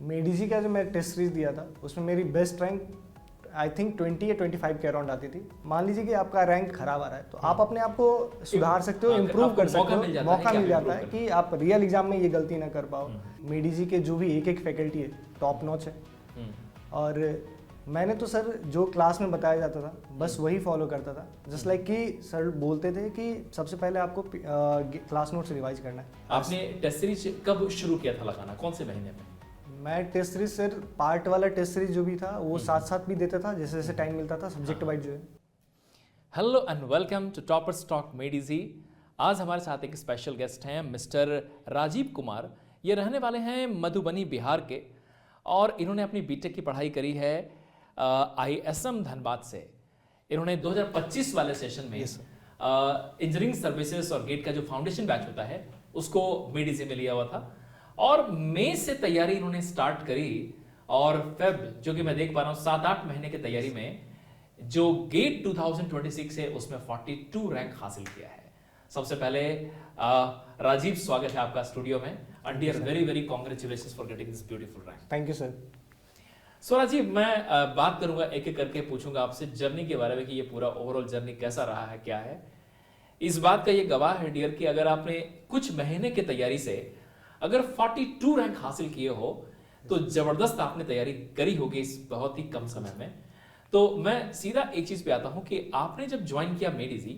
मेडीजी का जो मैं टेस्ट सीरीज दिया था उसमें मेरी बेस्ट रैंक आई थिंक 20 या 25 के अराउंड आती थी। मान लीजिए कि आपका रैंक खराब आ रहा है तो आप अपने आप को सुधार सकते हो, इम्प्रूव कर सकते हो, मौका मिल जाता है कि आप रियल एग्जाम में ये गलती ना कर पाओ। मेडीजी के जो भी एक फैकल्टी है टॉप नॉच है। और मैंने तो सर जो क्लास में बताया जाता था बस वही फॉलो करता था। जस्ट लाइक कि सर बोलते थे कि सबसे पहले आपको क्लास नोट्स रिवाइज करना है। आपने टेस्ट सीरीज कब शुरू किया था लगाना, कौन से महीने में? मैं टेस्ट सीरीज सर पार्ट वाला टेस्ट सीरीज जो भी था वो साथ साथ भी देता था जैसे जैसे टाइम मिलता था, सब्जेक्ट वाइज जो है। Hello and welcome to toppers talk made easy. आज हमारे साथ एक स्पेशल गेस्ट हैं मिस्टर राजीव कुमार। ये रहने वाले हैं मधुबनी बिहार के और इन्होंने अपनी बीटेक की पढ़ाई करी है ISM धनबाद से। इन्होंने 2025 वाले सेशन में इंजीनियरिंग सर्विसेज और गेट का जो फाउंडेशन बैच होता है उसको मेडीजी में लिया हुआ था और मई से तैयारी इन्होंने स्टार्ट करी और फेब जो कि मैं देख पा रहा हूँ 7-8 महीने की तैयारी में जो गेट 2026 है उसमें 42 रैंक हासिल किया है। सबसे पहले राजीव, स्वागत है आपका स्टूडियो में। And dear very very congratulations for getting this beautiful rank. Thank you sir. So Rajiv, मैं बात करूंगा एक एक करके, पूछूंगा आपसे जर्नी के बारे में कि ये पूरा ओवरऑल जर्नी कैसा रहा है, क्या है। इस बात का ये गवाह है डियर कि अगर आपने कुछ महीने की तैयारी से अगर 42 रैंक हासिल किए हो तो जबरदस्त आपने तैयारी करी होगी इस बहुत ही कम समय में। तो मैं सीधा एक चीज पे आता हूं कि आपने जब ज्वाइन किया मेडीजी,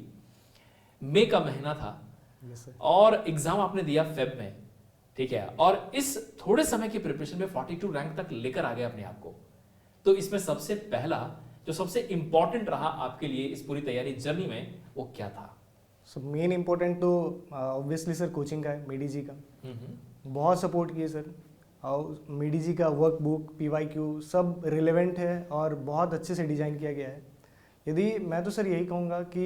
मई का महीना था और एग्जाम आपने दिया फेब में, ठीक है, और इस थोड़े समय की प्रिपरेशन में 42 रैंक तक लेकर आ गए अपने आप को। तो इसमें सबसे पहला जो सबसे इंपॉर्टेंट रहा आपके लिए इस पूरी तैयारी जर्नी में वो क्या था? मेन इंपॉर्टेंट तो ऑब्वियसली सर कोचिंग का है, मेडीजी का। बहुत सपोर्ट किए सर और मेडीजी का वर्क बुक, PYQ सब रिलेवेंट है और बहुत अच्छे से डिज़ाइन किया गया है। यदि मैं तो सर यही कहूँगा कि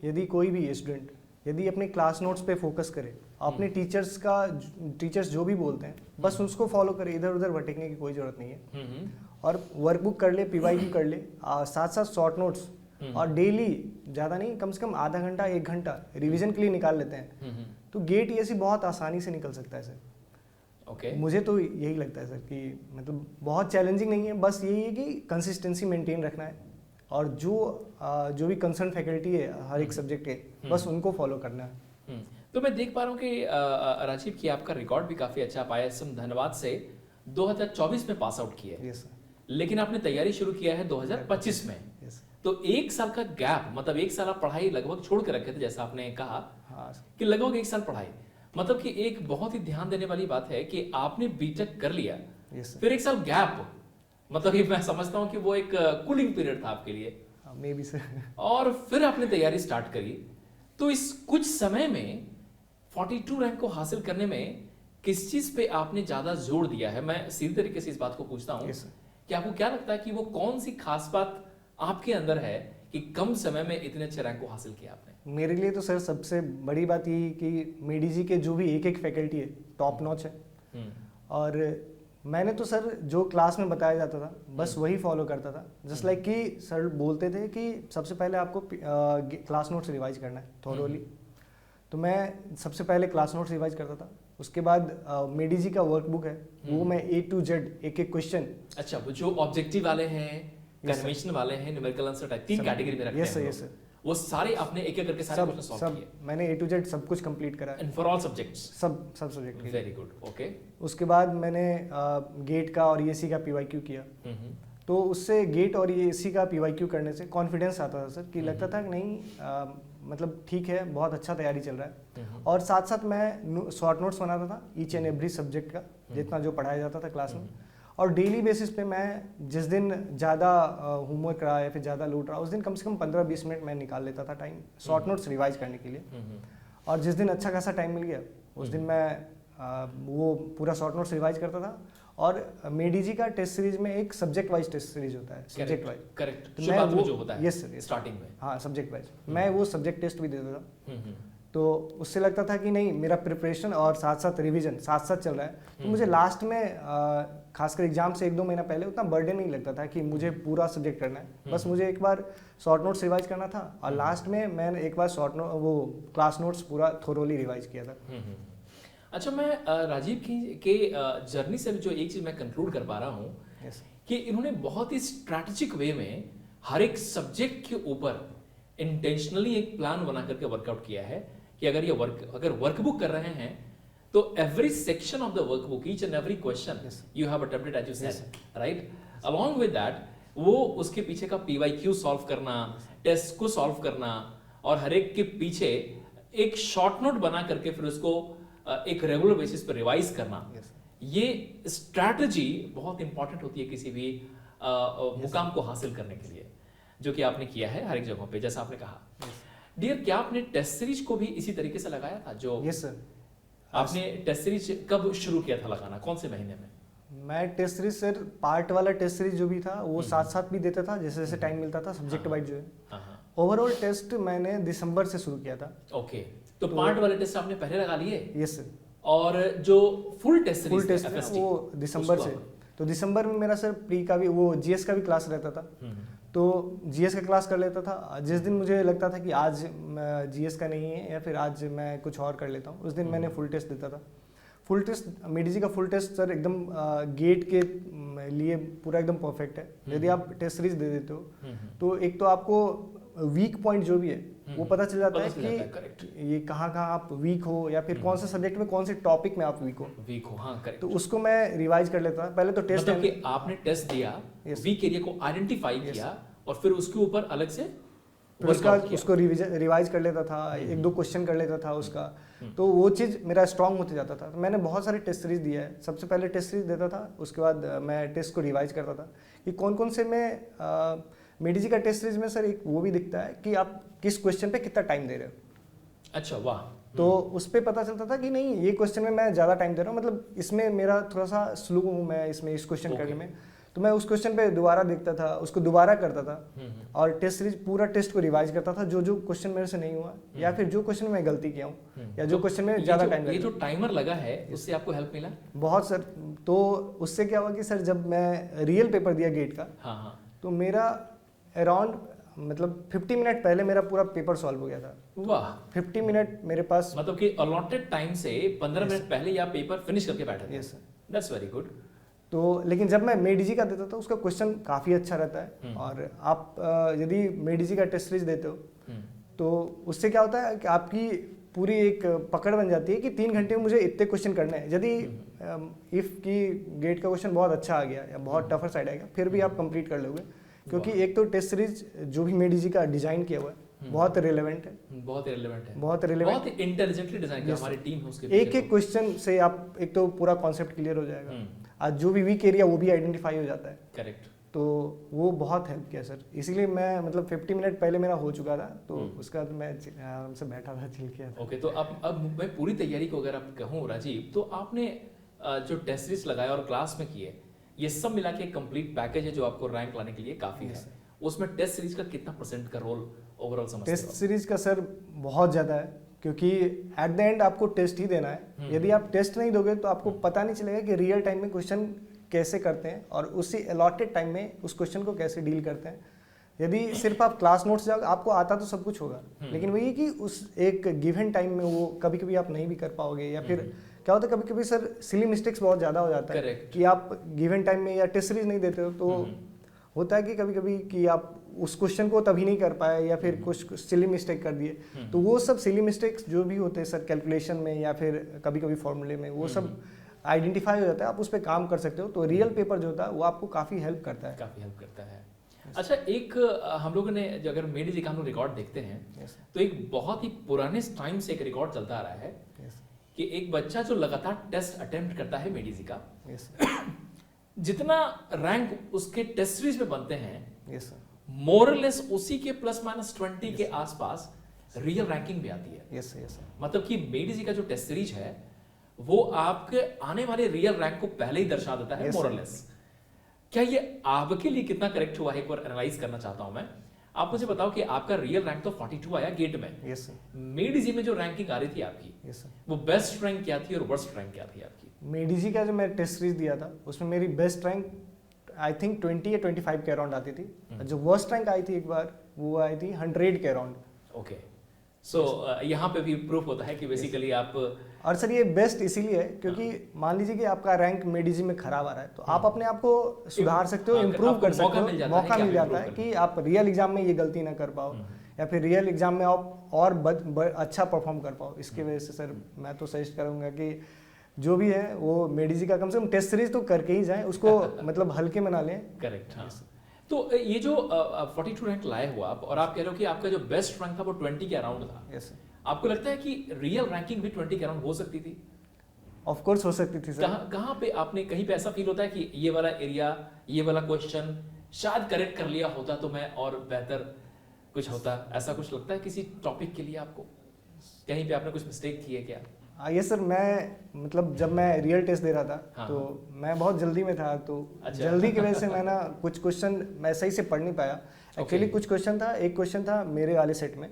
यदि कोई भी स्टूडेंट यदि अपने क्लास नोट्स पे फोकस करे, अपने टीचर्स जो भी बोलते हैं बस उसको फॉलो करे, इधर उधर भटकने की कोई ज़रूरत नहीं है। और वर्क बुक कर ले, PYQ कर ले, साथ साथ शॉर्ट नोट्स और डेली ज़्यादा नहीं, कम से कम आधा घंटा 1 घंटा रिवीजन के लिए निकाल लेते हैं तो गेट ऐसी बहुत आसानी से निकल सकता है सर। मुझे तो यही लगता है सर कि मतलब बहुत चैलेंजिंग नहीं है, बस यही है कि कंसिस्टेंसी मेंटेन रखना है और जो भी कंसर्न फैकल्टी है हर एक सब्जेक्ट के बस उनको फॉलो करना है। तो मैं देख पा रहा हूँ कि राजीव की आपका रिकॉर्ड भी काफी अच्छा पाया। ISM धनबाद से 2024 में पास आउट किया है। Yes sir. लेकिन आपने तैयारी शुरू किया है 2025 में। यस। तो 1 साल का गैप, मतलब 1 साल आप पढ़ाई लगभग छोड़ के रखे थे, जैसा आपने कहा। हाँ कि लगभग 1 साल पढ़ाई, मतलब कि एक बहुत ही ध्यान देने वाली बात है कि आपने बीटेक कर लिया, फिर 1 साल गैप, मतलब ये मैं समझता हूँ कि वो एक कूलिंग पीरियड था आपके लिए। May be sir. और फिर आपने तैयारी स्टार्ट करी। तो इस कुछ समय में 42 रैंक को हासिल करने में किस चीज पे आपने ज्यादा जोर दिया है? मैं सीधे तरीके से इस बात को पूछता हूँ कि आपको क्या लगता है कि वो कौन सी खास बात आपके अंदर है कि कम समय में इतने अच्छे रैंक को हासिल किया आपने? मेरे लिए तो सर सबसे बड़ी बात ये कि मेडीजी के जो भी एक फैकल्टी है टॉप नॉच है। और मैंने तो सर जो क्लास में बताया जाता था बस वही फॉलो करता था। जस्ट लाइक कि सर बोलते थे कि सबसे पहले आपको क्लास नोट्स रिवाइज करना है थोरोली। तो मैं सबसे पहले क्लास नोट्स रिवाइज करता था। उसके बाद मेडीजी का वर्क बुक है वो मैं A to Z एक क्वेश्चन। अच्छा, वो जो ऑब्जेक्टिव वाले हैं, कन्वेंशन वाले हैं, न्यूमेरिकल आंसर टाइप 3 कैटेगरी में रखते हैं। Yes sir. वो सारे आपने एक एक करके सारे क्वेश्चन सॉल्व किए? मैंने A to Z सब कुछ कंप्लीट करा एंड फॉर ऑल सब्जेक्ट्स? सब सब्जेक्ट। Very good, okay. उसके बाद मैंने गेट का और ESE का PYQ किया। तो उससे गेट और ESE का PYQ करने से कॉन्फिडेंस आता था सर कि लगता था कि नहीं मतलब ठीक है, बहुत अच्छा तैयारी चल रहा है। और साथ साथ मैं शॉर्ट नोट्स बनाता था ईच एंड एवरी सब्जेक्ट का, जितना जो पढ़ाया जाता था क्लास में। और डेली बेसिस पे मैं जिस दिन ज़्यादा होमवर्क रहा या फिर ज़्यादा लोड रहा उस दिन कम से कम 15-20 मिनट मैं निकाल लेता था टाइम शॉर्ट नोट्स रिवाइज करने के लिए। और जिस दिन अच्छा खासा टाइम मिल गया उस दिन मैं वो पूरा शॉर्ट नोट्स रिवाइज करता था। और मेडीजी का टेस्ट सीरीज में एक सब्जेक्ट वाइज टेस्ट सीरीज होता है, सब्जेक्ट वाइज। करेक्ट, तो मैं वो जो होता है यस सर स्टार्टिंग में, हाँ सब्जेक्ट वाइज मैं वो सब्जेक्ट टेस्ट भी देता था। तो उससे लगता था कि नहीं मेरा प्रिपरेशन और साथ साथ रिवीजन साथ साथ चल रहा है। तो मुझे लास्ट में खासकर एग्जाम से 1-2 महीना पहले उतना बर्डन नहीं लगता था कि मुझे पूरा सब्जेक्ट करना है। बस मुझे एक बार शॉर्ट नोट्स रिवाइज करना था और लास्ट में मैंने एक बार वो क्लास नोट्स पूरा थोरोली रिवाइज किया था। अच्छा, मैं राजीव के जर्नी से जो एक चीज मैं कंक्लूड कर पा रहा हूँ यस कि इन्होंने बहुत ही स्ट्रैटेजिक वे में हर एक सब्जेक्ट के ऊपर इंटेंशनली एक प्लान बना करके वर्कआउट किया है कि अगर वर्कबुक कर रहे हैं तो every section of the workbook, each and every question you have attempted as you said, right? Along with that वो उसके पीछे का PYQ सॉल्व करना, टेस्ट को सॉल्व करना, और हर एक के पीछे एक शॉर्ट नोट बना करके फिर उसको एक रेगुलर बेसिस पर रिवाइज करना। ये स्ट्रैटेजी बहुत इंपॉर्टेंट होती है किसी भी मुकाम को हासिल करने के लिए, जो कि आपने किया है हर एक जगहों पे, जैसा आपने कहा। डियर, क्या आपने टेस्ट सीरीज को भी इसी तरीके से लगाया था? जो यस सर, आपने टेस्ट सीरीज कब शुरू किया था लगाना, कौन से महीने में? मैं टेस्ट सीरीज सर, पार्ट वाला टेस्ट सीरीज जो भी था वो साथ साथ भी देता था, जैसे जैसे टाइम मिलता था, सब्जेक्ट वाइज जो है। ओवरऑल टेस्ट मैंने दिसंबर से शुरू किया था। ओके, तो पार्ट वाले टेस्ट आपने पहले लगा लिए? Yes sir. और जो फुल टेस्ट फुल टेस्ट वो दिसंबर से, तो दिसंबर में मेरा सर प्री का भी, वो GS का भी क्लास रहता था, तो GS का क्लास कर लेता था। जिस दिन मुझे लगता था कि आज GS का नहीं है या फिर आज मैं कुछ और कर लेता हूँ, उस दिन मैंने फुल टेस्ट देता था। फुल टेस्ट, मेडिजी का फुल टेस्ट सर एकदम गेट के लिए पूरा एकदम परफेक्ट है। यदि आप टेस्ट सीरीज दे देते हो तो एक तो आपको वीक पॉइंट जो भी है वो पता चल जाता है कि ये कहाँ कहाँ आप वीक हो, या फिर कौन से सब्जेक्ट में, कौन से टॉपिक में आप वीक हो। हाँ, करेक्ट। तो उसको मैं रिवाइज कर लेता था पहले तो टेस्ट, मतलब कि आपने टेस्ट दिया, वीक एरिया को आइडेंटिफाई किया, और फिर उसके ऊपर अलग से उसको रिवाइज कर लेता था, एक दो क्वेश्चन कर लेता था उसका, तो वो चीज़ मेरा स्ट्रांग होते जाता था। मैंने बहुत सारे टेस्ट सीरीज दिया है। सबसे पहले टेस्ट सीरीज देता था, उसके बाद मैं टेस्ट को रिवाइज करता था कि कौन कौन से मैं मेडिजी का टेस्ट सीरीज में सर एक वो भी दिखता है कि आप किस क्वेश्चन पे कितना टाइम दे रहे हो। अच्छा, वाह। तो उस पर पता चलता था कि नहीं, ये क्वेश्चन में मैं ज़्यादा टाइम दे रहा हूँ, मतलब इसमें मेरा थोड़ा सा स्लो हूँ मैं इसमें, इस क्वेश्चन करने में। तो मैं उस क्वेश्चन पे दोबारा देखता था, उसको दोबारा करता था, और टेस्ट सीरीज पूरा टेस्ट को रिवाइज करता था, जो जो क्वेश्चन मेरे से नहीं हुआ, या फिर जो क्वेश्चन में गलती किया हूँ, या जो क्वेश्चन में ज़्यादा टाइम। ये जो टाइमर लगा है उससे आपको हेल्प मिला? बहुत सर। तो उससे क्या हुआ कि सर जब मैं रियल पेपर दिया गेट का, तो मेरा अराउंड मतलब 50 मिनट पहले मेरा पूरा पेपर सॉल्व हो गया था। वाह। 50 मिनट मेरे पास, मतलब कि अलॉटेड टाइम से 15 मिनट पहले आप पेपर फिनिश करके बैठे थे। Yes sir, that's very good. तो लेकिन जब मैं मेडिजी का देता था उसका क्वेश्चन काफ़ी अच्छा रहता है, और आप यदि मेडिजी का टेस्ट सीरीज देते हो तो उससे क्या होता है कि आपकी पूरी एक पकड़ बन जाती है कि 3 घंटे में मुझे इतने क्वेश्चन करने हैं। यदि इफ़ की गेट का क्वेश्चन बहुत अच्छा आ गया या बहुत टफर साइड आएगा, फिर भी आप कंप्लीट कर लोगे, क्योंकि एक तो टेस्ट सीरीज जो भी मेडिजी का डिजाइन किया हुआ है बहुत रिलेवेंट है, बहुत रिलेवेंट है, बहुत रिलेवेंट, बहुत इंटेलिजेंटली डिजाइन किया हमारी टीम है उसके। एक एक क्वेश्चन से आप एक तो पूरा कॉन्सेप्ट क्लियर हो जाएगा, आज जो भी वीक एरिया वो भी आइडेंटिफाई हो जाता है। करेक्ट। तो वो बहुत हेल्प किया सर, इसीलिए मैं मतलब 50 मिनट पहले मेरा हो चुका था, तो उसके बाद मैं आराम से बैठा था, चिल किया था। ओके, तो अब मैं पूरी तैयारी को अगर आप कहूँ राजीव, तो आपने जो टेस्ट सीरीज लगाया और क्लास में किए, ये सब मिला के कंप्लीट पैकेज है जो आपको रैंक लाने के लिए काफी है। उसमें टेस्ट सीरीज का कितना % का रोल ओवरऑल समझते हो? टेस्ट सीरीज का सर बहुत ज़्यादा है, क्योंकि एट द एंड आपको टेस्ट ही देना है। यदि आप टेस्ट नहीं दोगे तो आपको पता नहीं चलेगा कि रियल टाइम में क्वेश्चन कैसे करते हैं, और उसी अलॉटेड टाइम में उस क्वेश्चन को कैसे डील करते हैं। यदि सिर्फ आप क्लास नोट्स जाओगे, आपको आता तो सब कुछ होगा, लेकिन वही कि उस एक गिवन टाइम में वो कभी कभी आप नहीं भी कर पाओगे, या फिर क्या होता है कभी कभी सर सिली मिस्टेक्स बहुत ज़्यादा हो जाता है कि आप गिवन टाइम में या टेस्ट सीरीज नहीं देते हो, तो होता है कि कभी कभी कि आप उस क्वेश्चन को तभी नहीं कर पाए, या फिर कुछ सिली मिस्टेक कर दिए। तो वो सब सिली मिस्टेक्स जो भी होते हैं सर कैलकुलेशन में या फिर कभी कभी फॉर्मूले में, वो सब आइडेंटिफाई हो जाता है, आप उस पर काम कर सकते हो। तो रियल पेपर जो होता है वो आपको काफ़ी हेल्प करता है, काफ़ी हेल्प करता है। अच्छा, एक हम लोगों ने जो अगर मेडिजी का हम लोग रिकॉर्ड देखते हैं तो एक बहुत ही पुराने टाइम से एक रिकॉर्ड चलता आ रहा है कि एक बच्चा जो लगातार टेस्ट अटेम्प्ट करता है मेडिजी का, जितना रैंक उसके टेस्ट सीरीज में बनते हैं, मोरलेस उसी के ±20 के आसपास रियल रैंकिंग भी आती है। मतलब कि मेडिजी का जो टेस्ट सीरीज है वो आपके आने वाले रियल रैंक को पहले ही दर्शा देता है, मोरलेस। क्या ये आपके लिए कितना करेक्ट हुआ है, एक बार एनालाइज करना चाहता हूं मैं। आप मुझे बताओ कि आपका रियल रैंक तो 42 आया गेट में। मेडिजी में जो रैंकिंग आ रही थी आपकी, वो बेस्ट रैंक क्या थी और वर्स्ट रैंक क्या थी आपकी? मेडिजी का जो मैं टेस्ट सीरीज दिया था उसमें मेरी बेस्ट रैंक आई थिंक 20 या 25 के अराउंड आती थी। जो वर्स्ट रैंक आई थी एक बार, वो आई थी 100 के अराउंड। ओके, सो यहाँ पे भी प्रूफ होता है कि बेसिकली आप और सर ये बेस्ट इसीलिए है क्योंकि मान लीजिए कि आपका रैंक मेडिजी में खराब आ रहा है तो आप अपने आप को सुधार सकते हो, इम्प्रूव कर सकते हो, मौका मिल जाता है कि आप रियल एग्जाम में ये गलती ना कर पाओ या फिर रियल एग्जाम में आप और अच्छा परफॉर्म कर पाओ। इसके वजह से सर मैं तो सजेस्ट करूँगा कि जो भी है वो मेडिजी का कम से कम टेस्ट सीरीज तो करके ही जाएं, उसको मतलब हल्के में ना लें। करेक्ट। हाँ, तो ये जो 42 रैंक लाए हो आप, और आप कह रहे हो कि आपका जो बेस्ट रैंक था वो 20 के अराउंड था। Yes sir. आपको लगता है कि रियल रैंकिंग भी 20 के अराउंड हो सकती थी? ऑफ कोर्स हो सकती थी सर। कहाँ पे आपने कहीं पे ऐसा फील होता है कि ये वाला एरिया, ये वाला क्वेश्चन शायद करेक्ट कर लिया होता तो मैं और बेहतर कुछ होता, ऐसा कुछ लगता है किसी टॉपिक के लिए आपको? कहीं पे आपने कुछ मिस्टेक की है क्या? ये सर मैं मतलब जब मैं रियल टेस्ट दे रहा था तो मैं बहुत जल्दी में था, तो जल्दी की वजह से मैं ना कुछ क्वेश्चन मैं सही से पढ़ नहीं पाया। एक्चुअली कुछ क्वेश्चन था, एक क्वेश्चन था मेरे वाले सेट में,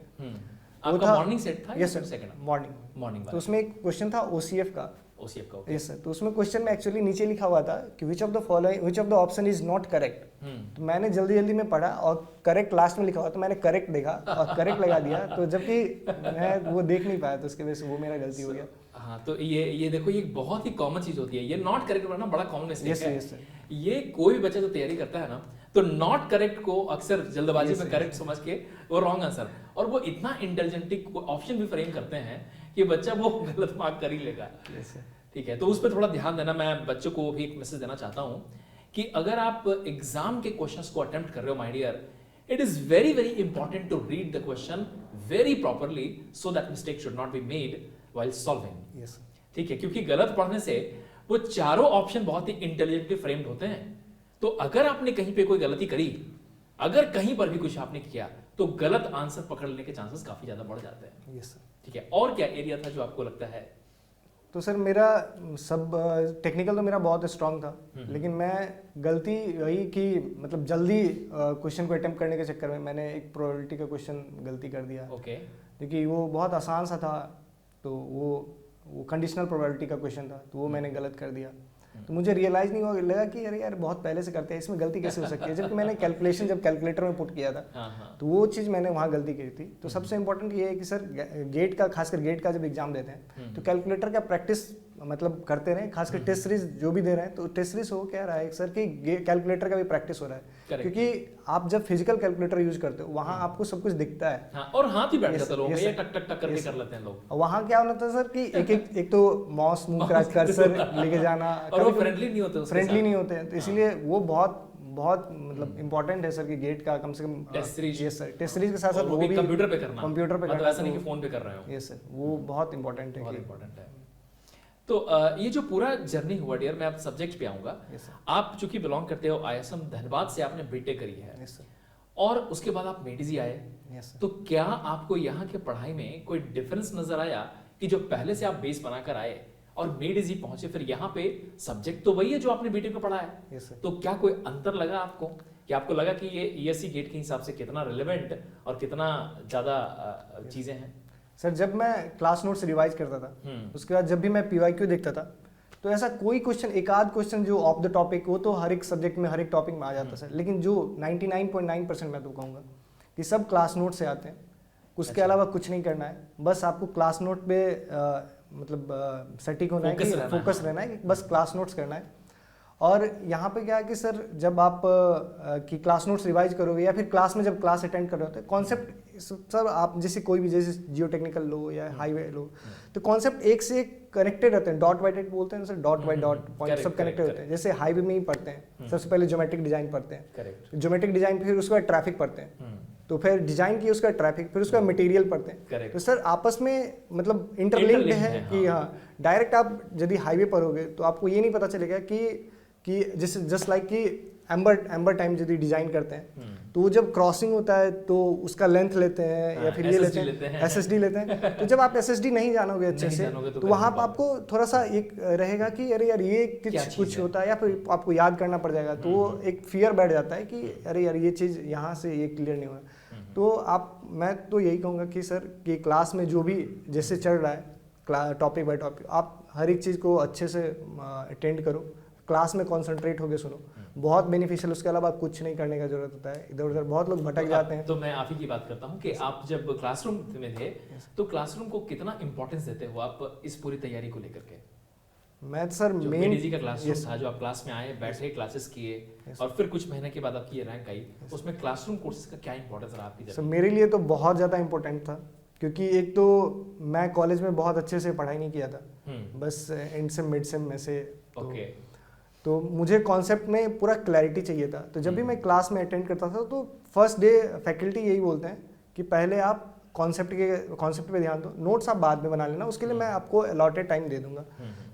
आपका मॉर्निंग सेट था? Yes sir, morning. तो उसमें एक क्वेश्चन था ओसीएफ का। Yes sir. तो उसमें क्वेश्चन में एक्चुअली नीचे लिखा हुआ था कि which of the option is not correct. तो मैंने जल्दी में पढ़ा और करेक्ट लास्ट में लिखा हुआ, तो मैंने करेक्ट देखा और करेक्ट लगा दिया, तो जबकि मैं वो देख नहीं पाया, तो उसकी वजह से वो मेरा गलती हो गया। हाँ, तो ये देखो, ये बहुत ही कॉमन चीज होती है, ये नॉट करेक्ट करना बड़ा कॉमन मिस्टेक है। Yes sir. ये कोई भी बच्चा जो तैयारी करता है ना, तो नॉट करेक्ट को अक्सर जल्दबाजी में करेक्ट समझ के वो रॉन्ग आंसर, और वो इतना इंटेलिजेंटली ऑप्शन भी फ्रेम करते हैं कि बच्चा वो गलत मार्क कर ही लेगा। ठीक है, तो उस पर थोड़ा ध्यान देना। मैं बच्चों को भी एक मैसेज देना चाहता हूँ कि अगर आप एग्जाम के क्वेश्चंस को अटेम्प्ट कर रहे हो my dear, it is very very important to read the question very properly so that mistake should not be made while solving. Yes. ठीक है, क्योंकि गलत पढ़ने से वो चारों ऑप्शन बहुत ही इंटेलिजेंटली फ्रेम्ड होते हैं। तो अगर आपने कहीं पे कोई गलती करी, अगर कहीं पर भी कुछ आपने किया, तो गलत आंसर पकड़ लेने के चांसेस काफी ज्यादा बढ़ जाते हैं। Yes sir. ठीक है, और क्या एरिया था जो आपको लगता है? तो सर मेरा सब टेक्निकल तो मेरा बहुत स्ट्रांग था, लेकिन मैं गलती वही कि मतलब जल्दी क्वेश्चन को अटेम्प्ट करने के चक्कर में मैंने एक प्रोबेबिलिटी का क्वेश्चन गलती कर दिया। ओके। क्योंकि वो बहुत आसान सा था, तो वो कंडीशनल प्रोबेबिलिटी का क्वेश्चन था, तो वो मैंने गलत कर दिया। तो मुझे रियलाइज नहीं हुआ, लगा कि अरे यार बहुत पहले से करते हैं, इसमें गलती कैसे हो सकती है, जबकि मैंने कैलकुलेशन जब कैलकुलेटर में पुट किया था तो वो चीज़ मैंने वहाँ गलती की थी। तो सबसे इंपॉर्टेंट ये है कि सर गेट का, खासकर गेट का जब एग्जाम देते हैं तो कैलकुलेटर का प्रैक्टिस मतलब करते रहें, खासकर टेस्ट सीरीज जो भी दे रहे हैं, तो टेस्ट सीरीज हो क्या रहा है सर कि कैलकुलेटर का भी प्रैक्टिस हो रहा है, क्योंकि आप जब फिजिकल कैलकुलेटर यूज करते हो वहाँ आपको सब कुछ दिखता है। हाँ, और हाथ ही बैठ जाता है लोगों का, ये टक टक टक करके कर लेते हैं लोग। वहाँ क्या होता है सर कि एक तो माउस मूव कर्सर लेके जाना, और वो फ्रेंडली नहीं होते हैं, तो इसीलिए वो बहुत मतलब इंपॉर्टेंट है सर कि गेट का कम से कम test series. Yes sir, test series के साथ साथ वो भी कंप्यूटर पे करना, मतलब ऐसा नहीं कि फोन पे कर रहे हो। यस सर, वो बहुत इंपॉर्टेंट है, बहुत इंपॉर्टेंट है। तो ये जो पूरा जर्नी हुआ डियर, मैं आप सब्जेक्ट पे आऊंगा। आप चूंकि बिलोंग करते हो आईएसएम धनबाद से, आपने बीटेक करी है और उसके बाद आप मेडिजी आए, तो क्या आपको यहाँ के पढ़ाई में कोई डिफरेंस नजर आया कि जो पहले से आप बेस बनाकर आए और मेडिजी पहुंचे, फिर यहाँ पे सब्जेक्ट तो वही है जो आपने बीटेक में पढ़ा है, तो क्या कोई अंतर लगा आपको कि आपको लगा कि ये ईएससी गेट के हिसाब से कितना रिलेवेंट और कितना ज्यादा चीजें हैं? सर जब मैं क्लास नोट्स रिवाइज करता था, उसके बाद जब भी मैं पीवाईक्यू देखता था, तो ऐसा कोई क्वेश्चन, एक आध क्वेश्चन जो ऑफ द टॉपिक, वो तो हर एक सब्जेक्ट में हर एक टॉपिक में आ जाता सर, लेकिन जो 99.9% मैं तो कहूँगा कि सब क्लास नोट से आते हैं। उसके अलावा कुछ नहीं करना है, बस आपको क्लास नोट पे मतलब सटीक होना है, फोकस रहना है, बस क्लास नोट्स करना है। और यहाँ पे क्या है कि सर जब आप की क्लास नोट्स रिवाइज करोगे या फिर क्लास में जब क्लास अटेंड कर रहे होते हैं, कॉन्सेप्ट सर आप जैसे कोई भी, जैसे जियो टेक्निकल लो या हाईवे लो, तो कॉन्सेप्ट एक से एक कनेक्टेड रहते हैं, डॉट बाई डॉट बोलते हैं sir, dot by dot point सब कनेक्टेड होते हैं। जैसे हाईवे में ही पढ़ते हैं, सबसे पहले ज्योमेट्रिक डिजाइन पढ़ते हैं, ज्योमेट्रिक डिजाइन फिर उसके बाद ट्रैफिक पढ़ते हैं, तो फिर डिजाइन की उसका ट्रैफिक, फिर उसका मटेरियल पढ़ते हैं। तो सर आपस में मतलब इंटरलिंक्ड है कि हाँ, डायरेक्ट आप यदि हाईवे पढ़ोगे तो आपको ये नहीं पता चलेगा कि जस्ट लाइक कि एम्बर टाइम यदि डिजाइन करते हैं तो वो जब क्रॉसिंग होता है तो उसका लेंथ लेते हैं या फिर ये लेते हैं एसएसडी लेते हैं। तो जब आप एसएसडी नहीं जानोगे अच्छे से तो वहाँ पर आपको थोड़ा सा एक रहेगा कि अरे यार ये कुछ होता है, या फिर आपको याद करना पड़ जाएगा, तो वो एक फियर बैठ जाता है कि अरे यार ये चीज़ यहाँ से ये क्लियर नहीं हुआ। तो मैं तो यही कहूँगा कि सर कि क्लास में जो भी जैसे चल रहा है टॉपिक बाय टॉपिक, आप हर एक चीज़ को अच्छे से अटेंड करो, क्लास में कॉन्सेंट्रेट होकर सुनो, बहुत बेनिफिशियल। उसके अलावा कुछ नहीं करने का जरूरत होता है, इधर उधर बहुत लोग भटक जाते हैं। तो मैं आप ही की बात करता हूँ कि आप जब क्लासरूम में थे तो क्लासरूम को कितना इंपॉर्टेंस देते हो आप इस पूरी तैयारी को लेकर के? मैं तो सर मेन मेडीजी का क्लासरूम था, जो आप क्लास में आए, बैठे, क्लासेस किए और फिर कुछ महीने के बाद आपकी ये रैंक आई, उसमें क्लासरूम कोर्सेज का क्या इंपॉर्टेंस रहा आपकी? सर मेरे लिए तो बहुत ज़्यादा इंपॉर्टेंट था, क्योंकि एक तो मैं कॉलेज में बहुत अच्छे से पढ़ाई नहीं किया था, बस एंड से मिड सेम में से। तो मुझे कॉन्सेप्ट में पूरा क्लैरिटी चाहिए था। तो जब भी मैं क्लास में अटेंड करता था तो फर्स्ट डे फैकल्टी यही बोलते हैं कि पहले आप कॉन्सेप्ट पे ध्यान दो, नोट्स आप बाद में बना लेना, उसके लिए मैं आपको अलॉटेड टाइम दे दूंगा।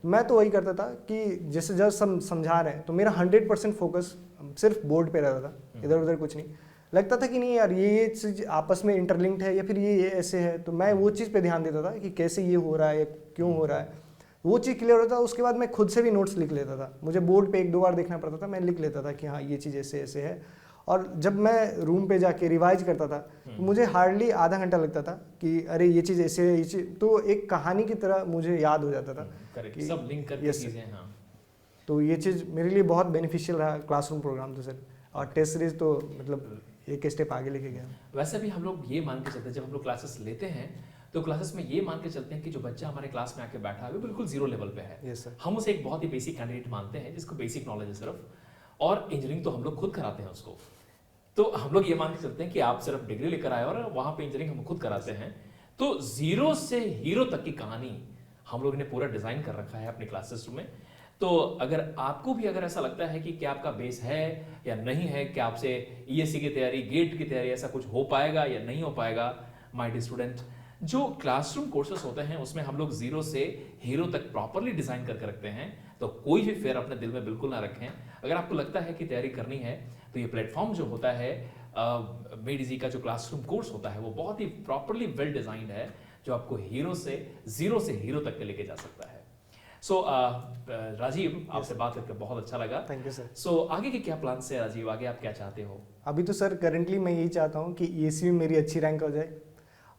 मैं तो वही करता था कि जैसे जब समझा रहे हैं तो मेरा 100% फोकस सिर्फ बोर्ड पे रहता था, इधर उधर कुछ नहीं। लगता था कि नहीं यार ये चीज़ आपस में इंटरलिंक्ड है या फिर ये ऐसे है, तो मैं वो चीज़ पे ध्यान देता था कि कैसे ये हो रहा है, क्यों हो रहा है, वो चीज़ क्लियर होता था। उसके बाद मैं खुद से भी नोट्स लिख लेता था, मुझे बोर्ड पे 1-2 बार देखना पड़ता था, मैं लिख लेता था कि हाँ ये चीज़ ऐसे ऐसे है। और जब मैं रूम पे जाके रिवाइज करता था तो मुझे हार्डली आधा घंटा लगता था कि अरे ये चीज़ ऐसे है, ये चीज़ तो एक कहानी की तरह मुझे याद हो जाता था कि सब लिंक करके चीज़ें। हाँ, तो ये चीज़ मेरे लिए बहुत बेनिफिशियल रहा क्लासरूम प्रोग्राम तो सर। और टेस्ट सीरीज तो मतलब एक स्टेप आगे लेके गया। वैसे भी हम लोग ये मान के चलते हैं, जब हम लोग क्लासेस लेते हैं तो क्लासेस में ये मान के चलते हैं कि जो बच्चा हमारे क्लास में आके बैठा है वो बिल्कुल जीरो लेवल पे है। Yes sir. हम उसे एक बहुत ही बेसिक कैंडिडेट मानते हैं जिसको बेसिक नॉलेज है सिर्फ, और इंजीनियरिंग तो हम लोग खुद कराते हैं उसको। तो हम लोग ये मान के चलते हैं कि आप सिर्फ डिग्री लेकर आए और वहाँ पे इंजीनियरिंग हम खुद कराते हैं। तो जीरो से हीरो तक की कहानी हम लोग ने पूरा डिजाइन कर रखा है अपने क्लासेस में। तो अगर आपको भी अगर ऐसा लगता है कि क्या आपका बेस है या नहीं है, क्या आपसे ईएससी की तैयारी, गेट की तैयारी ऐसा कुछ हो पाएगा या नहीं हो पाएगा, माय डियर स्टूडेंट, जो क्लासरूम कोर्सेस होते हैं उसमें हम लोग जीरो से हीरो तक प्रॉपरली डिजाइन करके रखते हैं। तो कोई भी फेयर अपने दिल में बिल्कुल ना रखें। अगर आपको लगता है कि तैयारी करनी है तो ये प्लेटफॉर्म जो होता है मेडीजी का जो क्लासरूम कोर्स होता है वो बहुत ही प्रॉपरली वेल डिजाइंड है, जो आपको हीरो से जीरो से हीरो तक के लेके जा सकता है। सो राजीव, आपसे बात करके बहुत अच्छा लगा। Thank you sir. सो आगे के क्या प्लान है राजीव, आगे आप क्या चाहते हो? अभी तो सर करंटली मैं यही चाहता हूँ कि ईएससी में मेरी अच्छी रैंक हो जाए,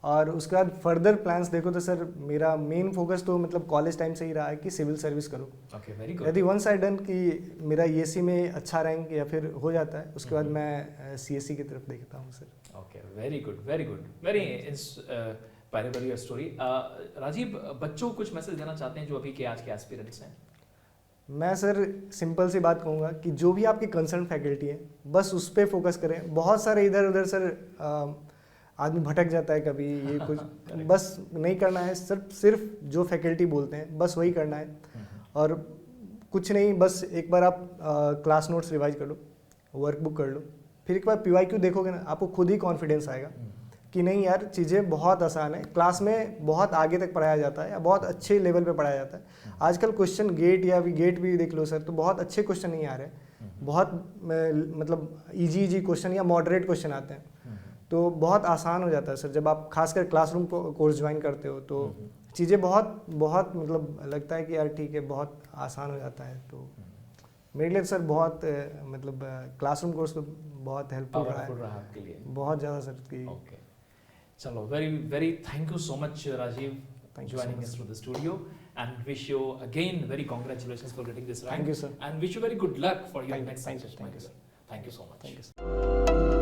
और उसके बाद फर्दर प्लान्स देखो तो सर मेरा मेन फोकस तो मतलब कॉलेज टाइम से ही रहा है कि सिविल सर्विस करूँ। Okay, very good. यदि वंस आई डन कि मेरा ईएससी में अच्छा रैंक या फिर हो जाता है, उसके बाद मैं सीएससी की तरफ देखता हूँ sir. Okay, very good, very good, very inspirable your story. Rajiv, बच्चों को कुछ मैसेज देना चाहते हैं जो अभी के आज के एस्पिरेंट्स हैं? मैं सर सिंपल सी बात कहूँगा कि जो भी आपकी कंसर्न फैकल्टी है बस उस पर फोकस करें। बहुत सारे इधर उधर सर आदमी भटक जाता है कभी, ये कुछ बस नहीं करना है, सिर्फ जो फैकल्टी बोलते हैं बस वही करना है। और कुछ नहीं, बस एक बार आप क्लास नोट्स रिवाइज कर लो, वर्कबुक कर लो, फिर एक बार पीवाईक्यू देखोगे ना, आपको खुद ही कॉन्फिडेंस आएगा कि नहीं यार चीज़ें बहुत आसान है, क्लास में बहुत आगे तक पढ़ाया जाता है या बहुत अच्छे लेवल पे पढ़ाया जाता है। आजकल क्वेश्चन गेट भी देख लो सर, तो बहुत अच्छे क्वेश्चन नहीं आ रहे, बहुत मतलब इजी क्वेश्चन या मॉडरेट क्वेश्चन आते हैं, तो बहुत आसान हो जाता है सर। जब आप खासकर क्लासरूम कोर्स ज्वाइन करते हो तो चीज़ें बहुत बहुत मतलब लगता है कि यार ठीक है, बहुत आसान हो जाता है। तो मेरे लिए सर बहुत मतलब क्लासरूम कोर्स तो बहुत हेल्पफुल रहा है आपके लिए, बहुत ज़्यादा सर की। ओके, चलो, very very thank you so much Rajiv joining us through the studio, and wish you again very congratulations for getting this rank. Thank you sir, and wish you very good luck for your next success. Thank you. Thank you so much.